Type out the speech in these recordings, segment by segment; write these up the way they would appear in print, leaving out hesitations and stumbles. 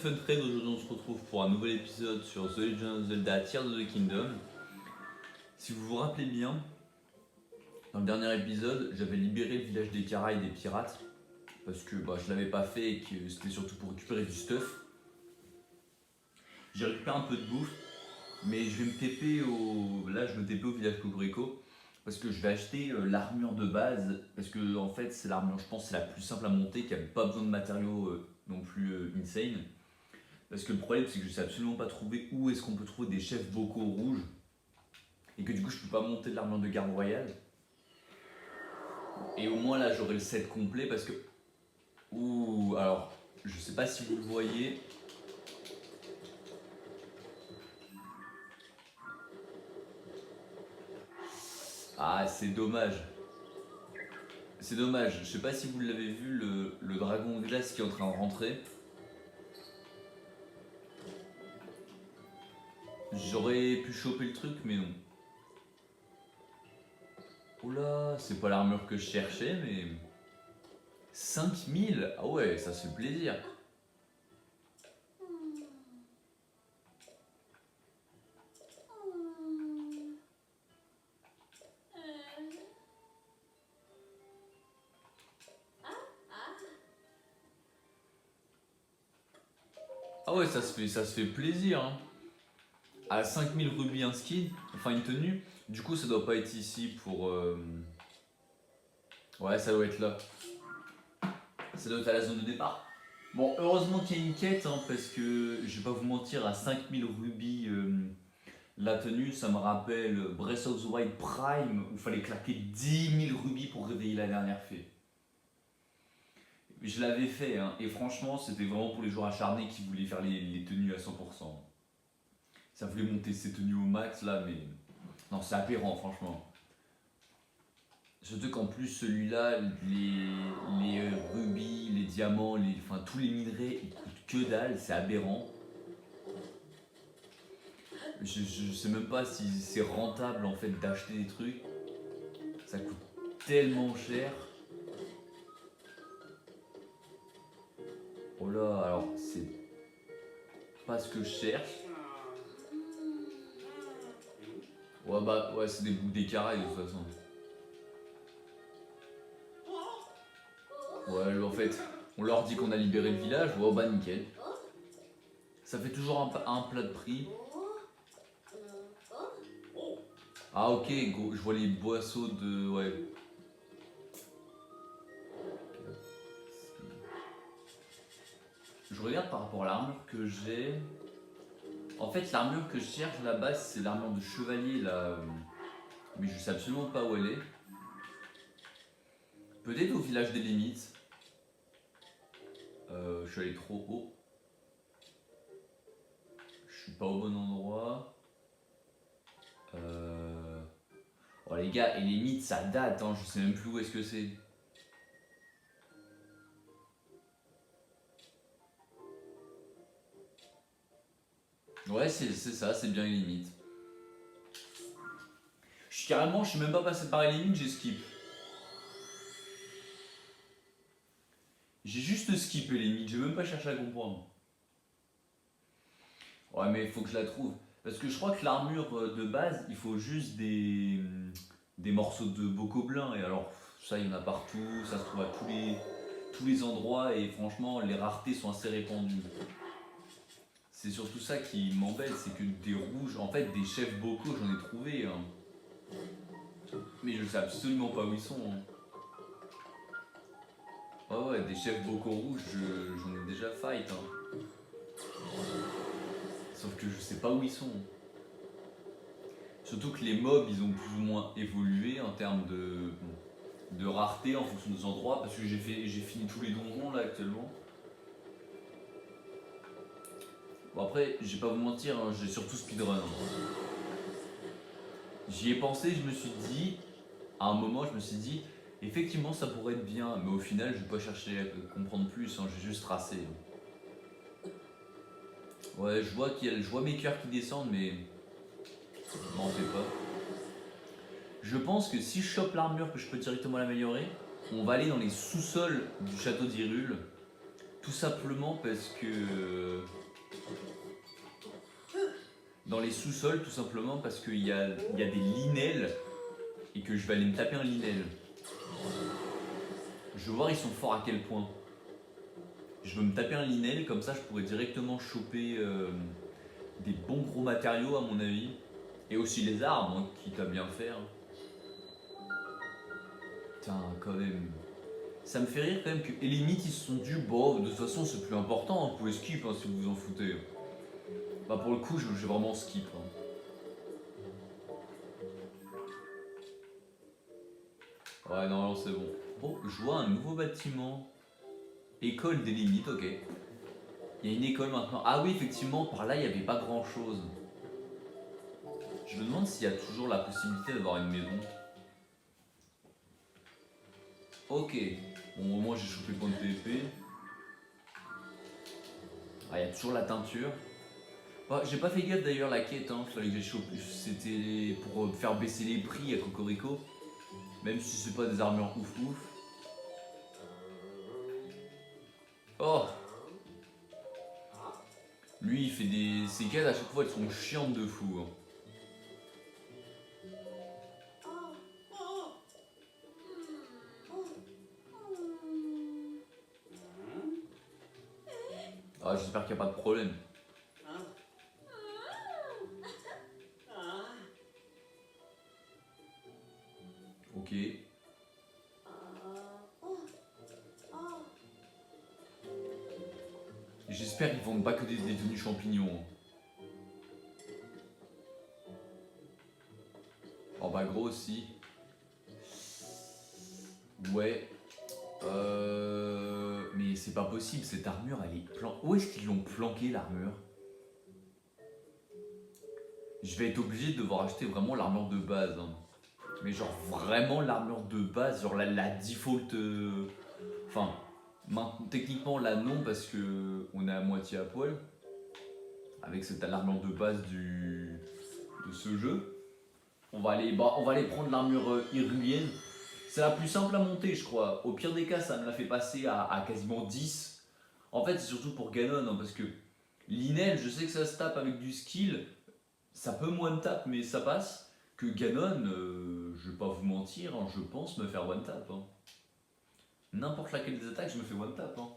Funfred, aujourd'hui on se retrouve pour un nouvel épisode sur The Legend of Zelda Tears of the Kingdom. Si vous vous rappelez bien, dans le dernier épisode, j'avais libéré le village des Kara et des pirates parce que je l'avais pas fait et que c'était surtout pour récupérer du stuff. J'ai récupéré un peu de bouffe, mais je vais me TP Là, je me TP au village Cocorico parce que je vais acheter l'armure de base parce que en fait, c'est l'armure, je pense, c'est la plus simple à monter, qui a pas besoin de matériaux non plus insane. Parce que le problème, c'est que je sais absolument pas trouver où est-ce qu'on peut trouver des chefs vocaux rouges. Et que du coup, je peux pas monter de l'armure de garde royale. Et au moins là, j'aurai le set complet parce que... Ouh, alors, je sais pas si vous le voyez. Ah, c'est dommage. C'est dommage. Je sais pas si vous l'avez vu, le dragon de glace qui est en train de rentrer. J'aurais pu choper le truc, mais non. Oula, c'est pas l'armure que je cherchais, mais... 5000. Ah ouais, ça se fait plaisir. Ah ouais, ça se fait plaisir. Hein. À 5000 rubis un skin, enfin une tenue. Du coup, ça doit pas être ici pour... Ouais, ça doit être là. Ça doit être à la zone de départ. Bon, heureusement qu'il y a une quête, hein, parce que je vais pas vous mentir, à 5000 rubis la tenue, ça me rappelle Breath of the Wild Prime, où il fallait claquer 10 000 rubis pour réveiller la dernière fée. Je l'avais fait, hein, et franchement, c'était vraiment pour les joueurs acharnés qui voulaient faire les tenues à 100%. Ça voulait monter ses tenues au max, là, mais... Non, c'est aberrant, franchement. Surtout qu'en plus, celui-là, les rubis, les diamants, enfin, tous les minerais, ils coûtent que dalle, c'est aberrant. Je sais même pas si c'est rentable, en fait, d'acheter des trucs. Ça coûte tellement cher. Oh là, alors, c'est pas ce que je cherche. Ouais, c'est des boucs d'écarail, de toute façon. Ouais, en fait, on leur dit qu'on a libéré le village, nickel. Ça fait toujours un plat de prix. Ah ok, je vois les boisseaux de... Ouais. Je regarde par rapport à l'armure que j'ai. En fait, l'armure que je cherche à la base, c'est l'armure de chevalier, là. Mais je sais absolument pas où elle est. Peut-être au village des limites. Je suis allé trop haut. Je suis pas au bon endroit. Oh les gars, et les mythes ça date, hein, je sais même plus où est-ce que c'est. Ouais, c'est ça, c'est bien les limites. Je suis même pas passé par les limites, j'ai skip. J'ai juste skippé les limites, j'ai même pas cherché à comprendre. Ouais, mais il faut que je la trouve. Parce que je crois que l'armure de base, il faut juste des morceaux de bocoblin. Et alors, ça, il y en a partout, ça se trouve à tous les endroits. Et franchement, les raretés sont assez répandues. C'est surtout ça qui m'embête, c'est que des rouges, en fait, des chefs bocaux, j'en ai trouvé. Hein. Mais je sais absolument pas où ils sont. Hein. Ouais, des chefs bocaux rouges, j'en ai déjà fight. Hein. Sauf que je sais pas où ils sont. Surtout que les mobs, ils ont plus ou moins évolué en termes de rareté en fonction des endroits, parce que j'ai fini tous les donjons là actuellement. Bon après, je vais pas vous mentir, hein, j'ai surtout speedrun. Hein. J'y ai pensé, je me suis dit, à un moment je me suis dit, effectivement ça pourrait être bien, mais au final je vais pas chercher à comprendre plus, hein, je vais juste tracer. Ouais, je vois mes cœurs qui descendent, mais m'en fais pas. Je pense que si je chope l'armure que je peux directement l'améliorer, on va aller dans les sous-sols du château d'Hyrule. Tout simplement parce que dans les sous-sols, tout simplement parce qu'il y a des linels et que je vais aller me taper un linel. Je veux voir ils sont forts à quel point. Je veux me taper un linel, comme ça je pourrais directement choper des bons gros matériaux à mon avis. Et aussi les armes, hein, quitte à bien faire. Putain, quand même. Ça me fait rire quand même que les mythes ils se sont dit, bon, de toute façon c'est plus important, hein, vous pouvez skip hein, si vous vous en foutez. Bah pour le coup, j'ai vraiment skip. Hein. Ouais, non, c'est bon. Oh, je vois un nouveau bâtiment. École des limites, ok. Il y a une école maintenant. Ah oui, effectivement, par là, il n'y avait pas grand-chose. Je me demande s'il y a toujours la possibilité d'avoir une maison. Ok. Bon, au moins, j'ai chopé le point de PvP. Ah, il y a toujours la teinture. Bah, j'ai pas fait gaffe d'ailleurs la quête, hein. Fallait que j'ai chopé. C'était pour faire baisser les prix à Cocorico. Même si c'est pas des armures ouf ouf. Oh! Lui, il fait des. Ses quêtes à chaque fois, elles sont chiantes de fou. Hein. Ah, j'espère qu'il n'y a pas de problème. Ok. J'espère qu'ils vendent pas que des tenues champignons. Oh bah gros aussi. Ouais. Mais c'est pas possible, cette armure elle est planquée. Où est-ce qu'ils l'ont planqué l'armure? Je vais être obligé de devoir acheter vraiment l'armure de base. Hein. Mais genre vraiment l'armure de base, genre la default. Enfin, techniquement là non parce que on est à moitié à poil. Avec cette l'armure de base de ce jeu. On va aller prendre l'armure irulienne. C'est la plus simple à monter, je crois. Au pire des cas, ça me l'a fait passer à quasiment 10. En fait, c'est surtout pour Ganon, hein, parce que Linel, je sais que ça se tape avec du skill. Ça peut one tap, mais ça passe. Que Ganon, je vais pas vous mentir, hein, je pense me faire one tap. Hein. N'importe laquelle des attaques, je me fais one tap. Hein.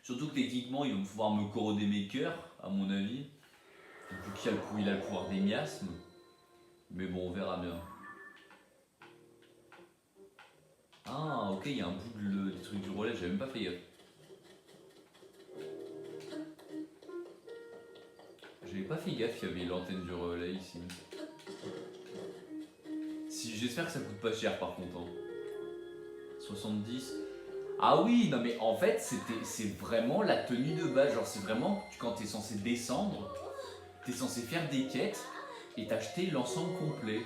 Surtout que techniquement, ils vont pouvoir me corroder mes cœurs, à mon avis. Vu qu'il a le pouvoir des miasmes. Mais bon, on verra bien. Ah, ok, il y a un bout des trucs du relais, j'avais même pas fait gaffe. J'avais pas fait gaffe qu'il y avait l'antenne du relais ici. Si, j'espère que ça coûte pas cher par contre. Hein. 70. Ah oui, non mais en fait, c'est vraiment la tenue de base. Genre, c'est vraiment quand t'es censé descendre, t'es censé faire des quêtes et t'acheter l'ensemble complet.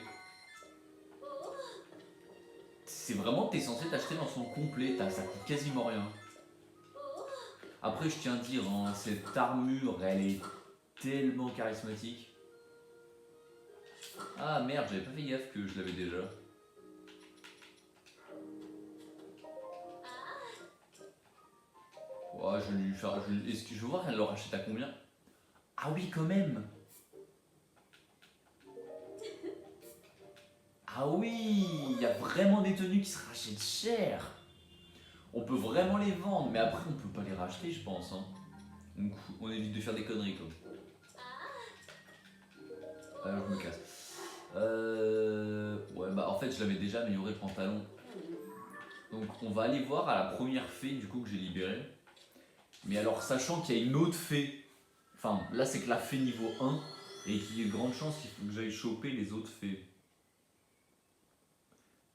C'est vraiment, t'es censé t'acheter l'ensemble complet, ça coûte quasiment rien. Après, je tiens à dire, hein, cette armure, elle est tellement charismatique. Ah merde, j'avais pas fait gaffe que je l'avais déjà. Ouais, je vais lui faire. Est-ce que je veux voir, elle le rachète à combien? Ah oui, quand même! Ah oui, il y a vraiment des tenues qui se rachètent cher. On peut vraiment les vendre, mais après on peut pas les racheter, je pense. Hein. Donc on évite de faire des conneries quoi. Alors je me casse. Ouais, bah en fait je l'avais déjà amélioré le pantalon. Donc on va aller voir à la première fée du coup que j'ai libérée. Mais alors sachant qu'il y a une autre fée. Enfin là c'est que la fée niveau 1 et qu'il y a de grandes chances qu'il faut que j'aille choper les autres fées.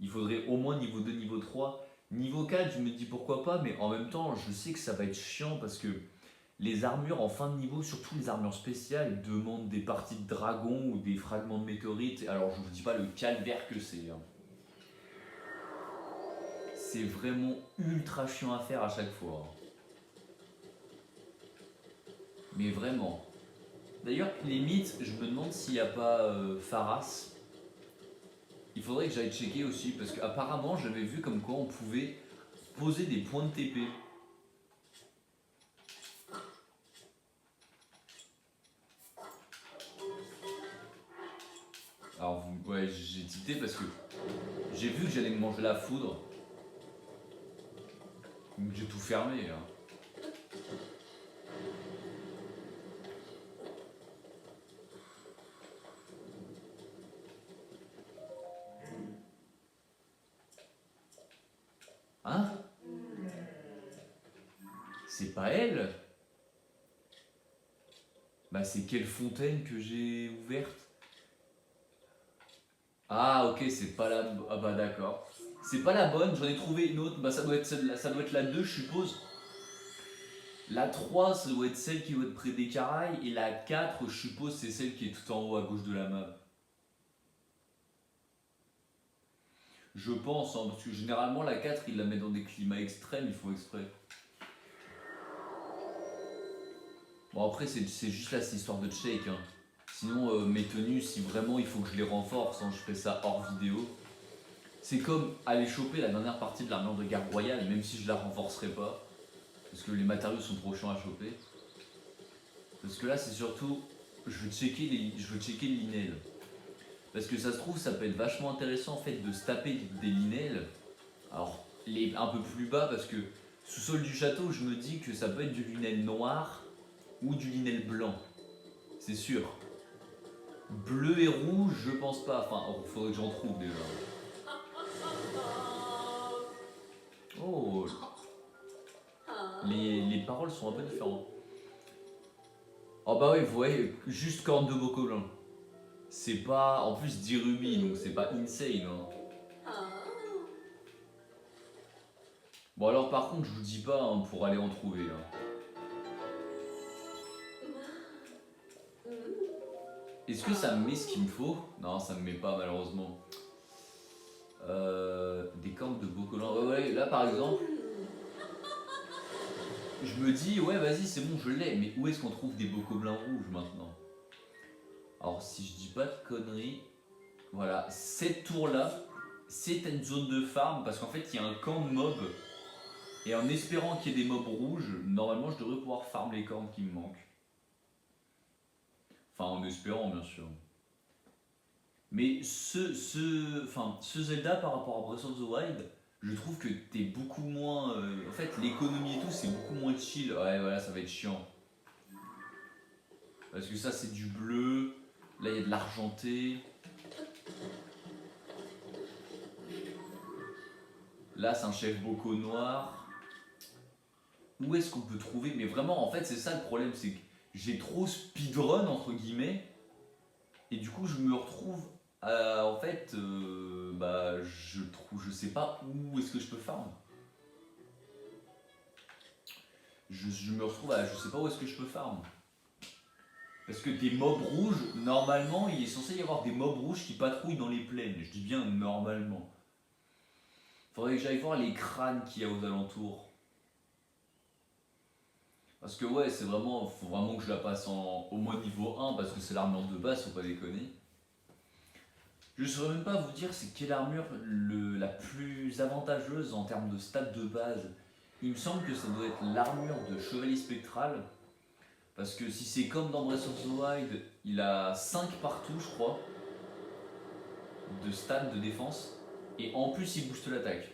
Il faudrait au moins niveau 2, niveau 3. Niveau 4, je me dis pourquoi pas, mais en même temps, je sais que ça va être chiant parce que les armures en fin de niveau, surtout les armures spéciales, demandent des parties de dragon ou des fragments de météorites. Alors je vous dis pas le calvaire que c'est. Hein. C'est vraiment ultra chiant à faire à chaque fois. Hein. Mais vraiment. D'ailleurs, les mythes, je me demande s'il n'y a pas Pharas. Il faudrait que j'aille checker aussi, parce qu'apparemment j'avais vu comme quoi on pouvait poser des points de TP. Alors, ouais, j'ai tilté parce que j'ai vu que j'allais me manger la foudre. Donc j'ai tout fermé. Hein. Hein? C'est pas elle? Bah c'est quelle fontaine que j'ai ouverte? Ah ok, c'est pas la... Ah bah d'accord. C'est pas la bonne, j'en ai trouvé une autre. Bah ça doit être celle-là, ça doit être la 2 je suppose. La 3 ça doit être celle qui doit être près des Caraïbes. Et la 4 je suppose c'est celle qui est tout en haut à gauche de la map. Je pense, hein, parce que généralement la 4 ils la mettent dans des climats extrêmes, ils font exprès. Bon après c'est juste là cette histoire de shake. Hein. Sinon mes tenues, si vraiment il faut que je les renforce, hein, je ferai ça hors vidéo. C'est comme aller choper la dernière partie de l'armure de garde royale, même si je la renforcerai pas. Parce que les matériaux sont trop chiants à choper. Parce que là c'est surtout, je veux checker le linel. Parce que ça se trouve ça peut être vachement intéressant en fait de se taper des linels. Alors les un peu plus bas parce que sous-sol du château je me dis que ça peut être du linel noir ou du linel blanc. C'est sûr. Bleu et rouge je pense pas, enfin faudrait que j'en trouve déjà. Oh, les paroles sont un peu différentes. Oh bah oui, vous voyez, juste corne de bocolin. C'est pas, en plus 10 rubis, donc c'est pas insane. Hein. Bon alors par contre, je vous dis pas hein, pour aller en trouver. Hein. Est-ce que ça me met ce qu'il me faut? Non, ça me met pas malheureusement. Des cornes de bocolin. Ouais, là par exemple, je me dis, ouais, vas-y, c'est bon, je l'ai. Mais où est-ce qu'on trouve des bocolins rouges maintenant? Alors, si je dis pas de conneries, voilà, cette tour-là, c'est une zone de farm parce qu'en fait, il y a un camp de mobs. Et en espérant qu'il y ait des mobs rouges, normalement, je devrais pouvoir farm les cornes qui me manquent. Enfin, en espérant, bien sûr. Mais ce Zelda par rapport à Breath of the Wild, je trouve que t'es beaucoup moins. En fait, l'économie et tout, c'est beaucoup moins chill. Ouais, voilà, ça va être chiant. Parce que ça, c'est du bleu. Là, il y a de l'argenté. Là, c'est un chef boco noir. Où est-ce qu'on peut trouver? Mais vraiment, en fait, c'est ça le problème, c'est que j'ai trop speedrun, entre guillemets. Et du coup, je me retrouve. En fait, bah, je sais pas où est-ce que je peux farm. Je me retrouve à. Je sais pas où est-ce que je peux farm. Parce que des mobs rouges, normalement, il est censé y avoir des mobs rouges qui patrouillent dans les plaines. Je dis bien normalement. Faudrait que j'aille voir les crânes qu'il y a aux alentours. Parce que ouais, c'est vraiment, faut vraiment que je la passe au moins niveau 1 parce que c'est l'armure de base, faut pas déconner. Je saurais même pas vous dire c'est quelle armure la plus avantageuse en termes de stats de base. Il me semble que ça doit être l'armure de chevalier spectral. Parce que si c'est comme dans Breath of the Wild, il a 5 partout je crois. De stats de défense. Et en plus il booste l'attaque.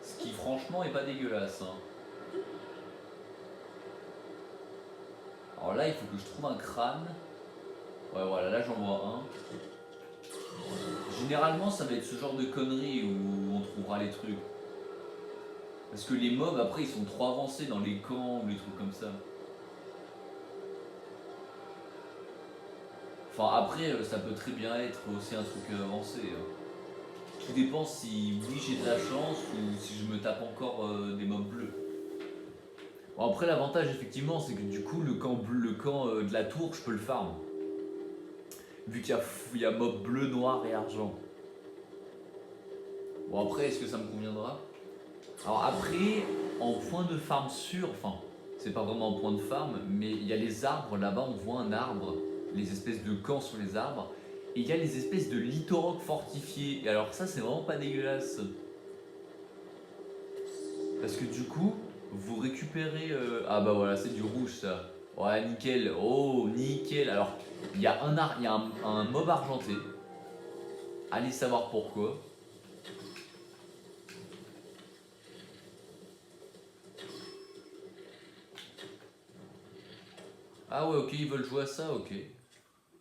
Ce qui franchement est pas dégueulasse. Hein. Alors là il faut que je trouve un crâne. Ouais voilà, là j'en vois un. Généralement ça va être ce genre de conneries où on trouvera les trucs. Parce que les mobs après ils sont trop avancés dans les camps ou les trucs comme ça. Enfin après ça peut très bien être aussi un truc avancé. Hein. Tout dépend si oui j'ai de la chance ou si je me tape encore des mobs bleus. Bon, après l'avantage effectivement c'est que du coup le camp de la tour je peux le farm. Vu qu'il y a mob bleu, noir et argent. Bon après est-ce que ça me conviendra? Alors après en point de farm sûr, enfin c'est pas vraiment un point de farm, mais il y a les arbres là-bas, on voit un arbre, les espèces de camps sur les arbres. Et il y a les espèces de littoraux fortifiés. Et alors ça c'est vraiment pas dégueulasse. Parce que du coup, vous récupérez... Ah bah voilà, c'est du rouge ça. Ouais, nickel. Oh, nickel. Alors, il y a un mob argenté. Allez savoir pourquoi. Ah ouais, ok, ils veulent jouer à ça, ok.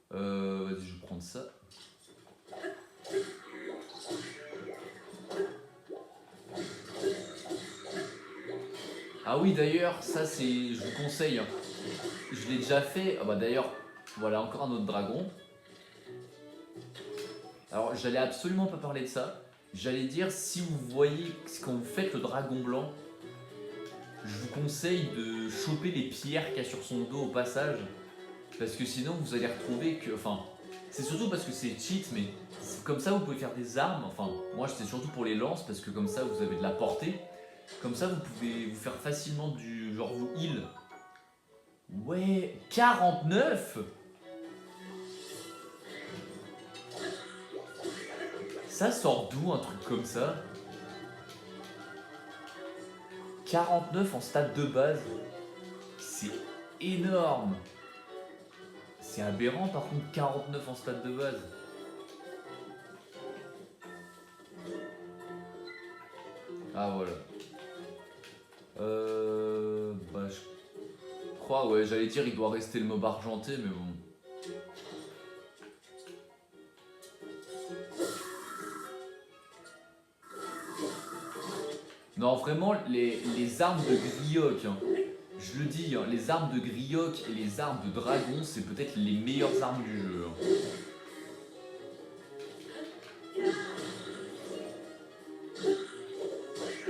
Vas-y, je vais prendre ça. Ah oui, d'ailleurs, ça c'est, je vous conseille. Hein. Je l'ai déjà fait. Ah bah d'ailleurs, voilà encore un autre dragon. Alors, j'allais absolument pas parler de ça. J'allais dire, si vous voyez, quand vous faites le dragon blanc, je vous conseille de choper les pierres qu'il y a sur son dos au passage. Parce que sinon, vous allez retrouver que. Enfin, c'est surtout parce que c'est cheat, mais comme ça, vous pouvez faire des armes. Enfin, moi, c'était surtout pour les lances, parce que comme ça, vous avez de la portée. Comme ça, vous pouvez vous faire facilement du. Genre, vous heal. Ouais, 49. Ça sort d'où un truc comme ça? 49 en stade de base. C'est énorme. C'est aberrant par contre 49 en stade de base. Ah voilà. Bah je crois, ouais, j'allais dire il doit rester le mob argenté, mais bon. Non, vraiment, les armes de Grioc, hein, je le dis, hein, les armes de Grioc et les armes de Dragon, c'est peut-être les meilleures armes du jeu. Hein.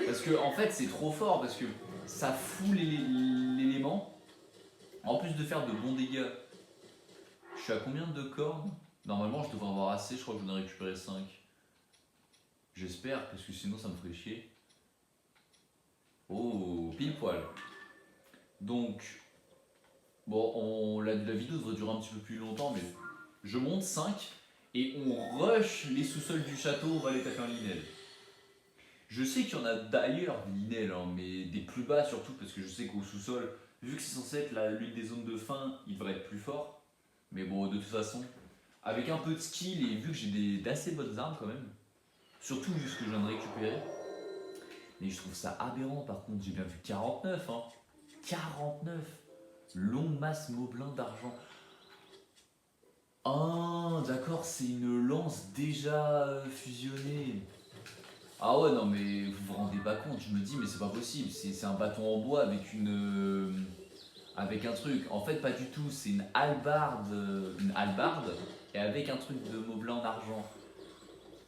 Parce que, en fait, c'est trop fort, parce que ça fout l'élément. En plus de faire de bons dégâts, je suis à combien de cornes? Normalement, je devrais avoir assez, je crois que j'en ai récupéré 5. J'espère, parce que sinon ça me ferait chier. Oh, pile poil. Donc, bon, la vidéo devrait durer un petit peu plus longtemps, mais je monte 5 et on rush les sous-sols du château, on va aller taper un linel. Je sais qu'il y en a d'ailleurs des linels, hein, mais des plus bas surtout, parce que je sais qu'au sous-sol, vu que c'est censé être l'une des zones de fin, il devrait être plus fort. Mais bon, de toute façon, avec un peu de skill et vu que j'ai d'assez bonnes armes quand même, surtout vu ce que je viens de récupérer, mais je trouve ça aberrant par contre, j'ai bien vu 49, hein. 49. Longue masse moblin d'argent. Ah, d'accord, c'est une lance déjà fusionnée. Ah ouais, non, mais vous vous rendez pas compte, je me dis, mais c'est pas possible, c'est un bâton en bois avec avec un truc. En fait, pas du tout, c'est une hallebarde, et avec un truc de moblin en argent.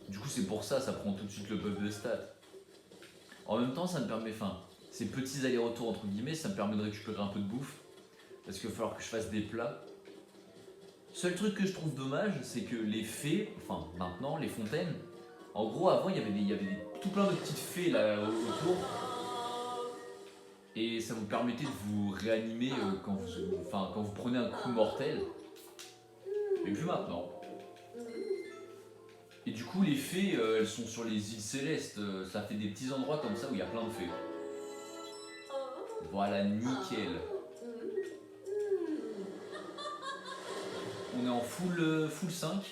Du coup, c'est pour ça, ça prend tout de suite le buff de stats. En même temps, ça me permet, enfin, ces petits allers-retours entre guillemets, ça me permet de récupérer un peu de bouffe. Parce qu'il va falloir que je fasse des plats. Seul truc que je trouve dommage, c'est que les fées, enfin maintenant, les fontaines, en gros, avant, il y avait tout plein de petites fées là autour. Et ça vous permettait de vous réanimer quand vous prenez un coup mortel. Mais plus maintenant. Et du coup, les fées, elles sont sur les îles célestes. Ça fait des petits endroits comme ça où il y a plein de fées. Voilà, nickel. On est en full 5.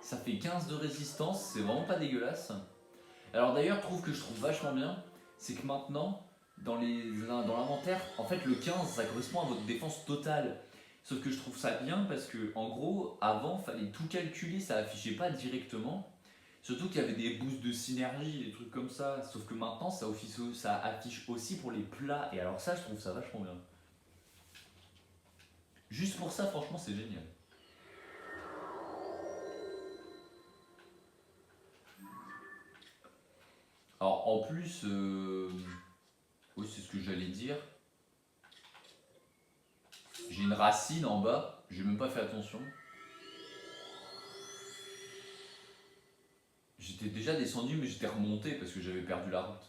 Ça fait 15 de résistance, c'est vraiment pas dégueulasse. Alors d'ailleurs, que je trouve vachement bien, c'est que maintenant, dans l'inventaire, en fait le 15, ça correspond à votre défense totale. Sauf que je trouve ça bien parce que, en gros, avant, fallait tout calculer, ça affichait pas directement. Surtout qu'il y avait des boosts de synergie, des trucs comme ça. Sauf que maintenant, ça affiche aussi pour les plats. Et alors ça, je trouve ça vachement bien. Juste pour ça, franchement, c'est génial. Alors en plus, oui, c'est ce que j'allais dire. J'ai une racine en bas, j'ai même pas fait attention. J'étais déjà descendu, mais j'étais remonté parce que j'avais perdu la route.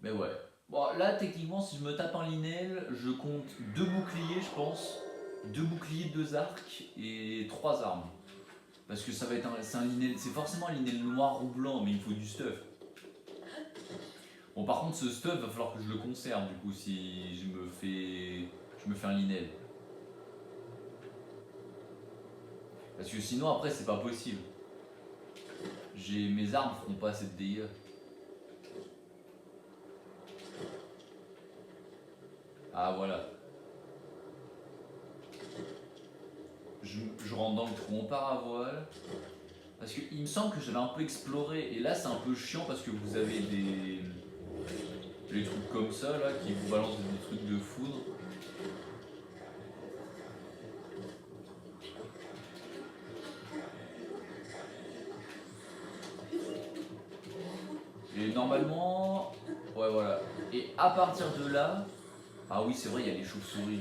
Mais ouais. Bon, là, techniquement, si je me tape un linel, je compte 2 boucliers, je pense. 2 boucliers, 2 arcs et 3 armes. Parce que c'est un linel, c'est forcément un linel noir ou blanc, mais il faut du stuff. Bon, par contre, ce stuff, va falloir que je le conserve du coup si je me fais un linel. Parce que sinon, après, c'est pas possible. Mes armes feront pas assez de dégâts. Ah, voilà. Je rentre dans le trou en paravoile. Parce qu'il me semble que j'avais un peu exploré. Et là, c'est un peu chiant parce que vous avez les trucs comme ça là qui vous balancent des trucs de foudre. Et normalement, ouais voilà. Et à partir de là, ah oui c'est vrai il y a les chauves-souris.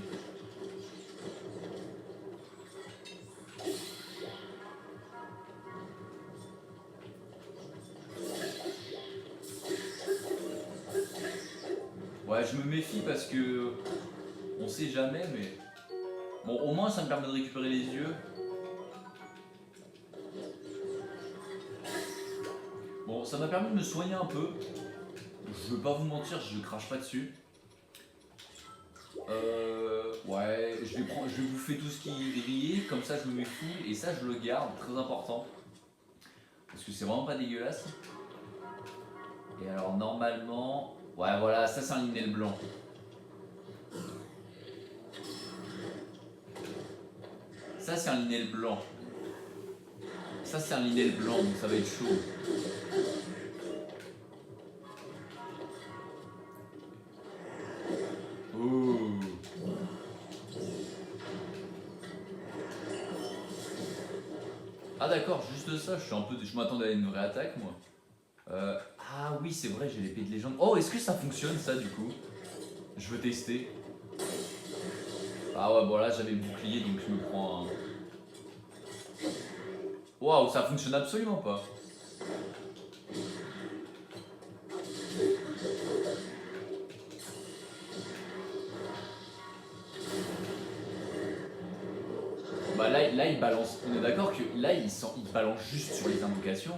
Ouais je me méfie parce que on sait jamais mais bon au moins ça me permet de récupérer les yeux. Bon ça m'a permis de me soigner un peu. Je veux pas vous mentir, je crache pas dessus. Ouais, je vais bouffer tout ce qui est grillé, comme ça je me mets full et ça je le garde, très important. Parce que c'est vraiment pas dégueulasse. Et alors normalement, ouais voilà, ça c'est un linel blanc. Ça c'est un linel blanc. Ça c'est un linel blanc, donc ça va être chaud. Oh. Ah d'accord, juste ça, je m'attendais à une vraie attaque moi. Ah oui c'est vrai, j'ai l'épée de légende. Oh est-ce que ça fonctionne ça du coup? Je veux tester. Ah ouais bon là j'avais le bouclier donc je me prends un... Waouh ça fonctionne absolument pas. Bah là il balance, on est d'accord que là il balance juste sur les invocations.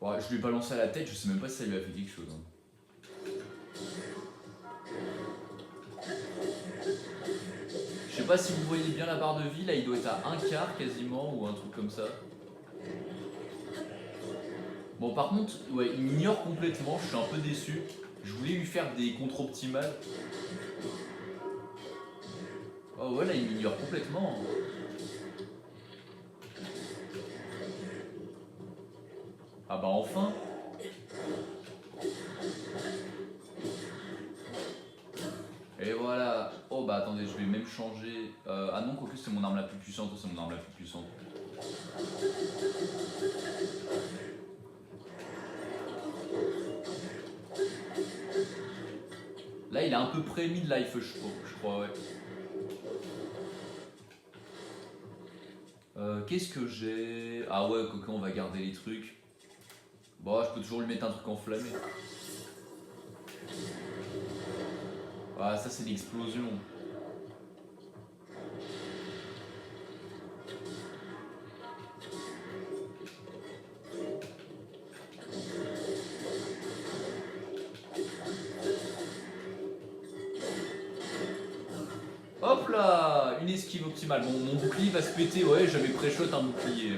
Ouais, je lui ai balancé à la tête, je sais même pas si ça lui a fait quelque chose. Hein. Je sais pas si vous voyez bien la barre de vie, là il doit être à un quart quasiment ou un truc comme ça. Bon par contre, ouais, il m'ignore complètement, je suis un peu déçu. Je voulais lui faire des contre-optimales. Oh ouais là il m'ignore complètement. Ah bah enfin. Et voilà. Oh bah attendez, je vais même changer. Ah non, quoique c'est mon arme la plus puissante, c'est mon arme la plus puissante. Là il a un peu près mis de life je crois ouais. Qu'est-ce que j'ai? Ah ouais, quoique on va garder les trucs. Bon, je peux toujours lui mettre un truc enflammé. Ah, ça c'est l'explosion. Hop là, une esquive optimale. Bon, mon bouclier va se péter, ouais, j'avais pré-shot un bouclier.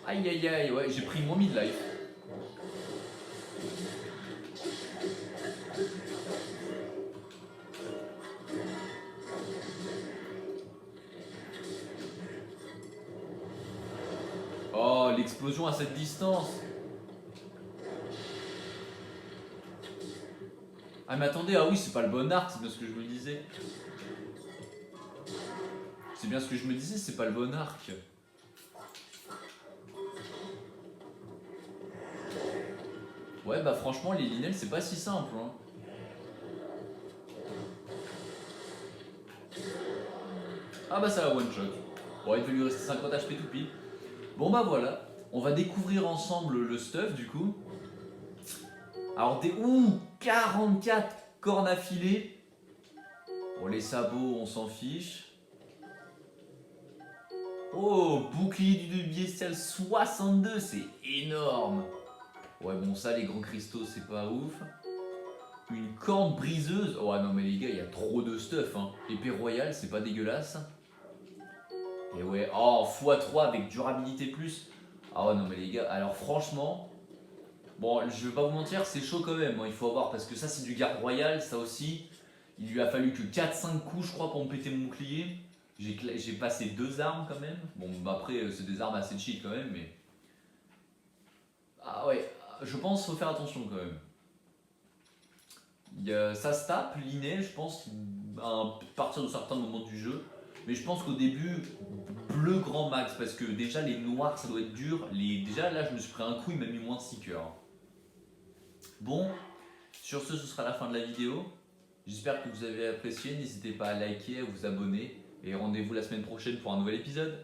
Aïe aïe aïe, ouais, j'ai pris moins mid-life. Oh, l'explosion à cette distance. Ah mais attendez, ah oui, c'est pas le bon arc, c'est bien ce que je me disais. C'est bien ce que je me disais, c'est pas le bon arc. Ouais bah franchement les linels c'est pas si simple hein. Ah bah ça va one shot. Bon il va lui rester 50 HP tout pile. Bon bah voilà, on va découvrir ensemble le stuff du coup. Alors des... Ouh 44 cornes affilées. Bon, les sabots, on s'en fiche. Oh, bouclier du bestial 62, c'est énorme. Ouais, bon, ça, les grands cristaux, c'est pas ouf. Une corne briseuse. Oh non, mais les gars, il y a trop de stuff. Hein. Épée royale, c'est pas dégueulasse. Et ouais, oh, x3 avec durabilité plus. Ah ouais, non, mais les gars, alors franchement, bon, je vais pas vous mentir, c'est chaud quand même. Hein, il faut avoir, parce que ça, c'est du garde royal, ça aussi. Il lui a fallu que 4-5 coups, je crois, pour me péter mon bouclier. J'ai passé 2 armes quand même. Bon, bah après, c'est des armes assez cheat quand même, mais. Ah ouais, je pense qu'il faut faire attention quand même. Ça se tape, l'inné, je pense, à partir de certains moments du jeu. Mais je pense qu'au début, bleu grand max, parce que déjà les noirs ça doit être dur. Déjà là, je me suis pris un coup, il m'a mis moins de 6 cœurs. Bon, sur ce sera la fin de la vidéo. J'espère que vous avez apprécié. N'hésitez pas à liker, à vous abonner. Et rendez-vous la semaine prochaine pour un nouvel épisode.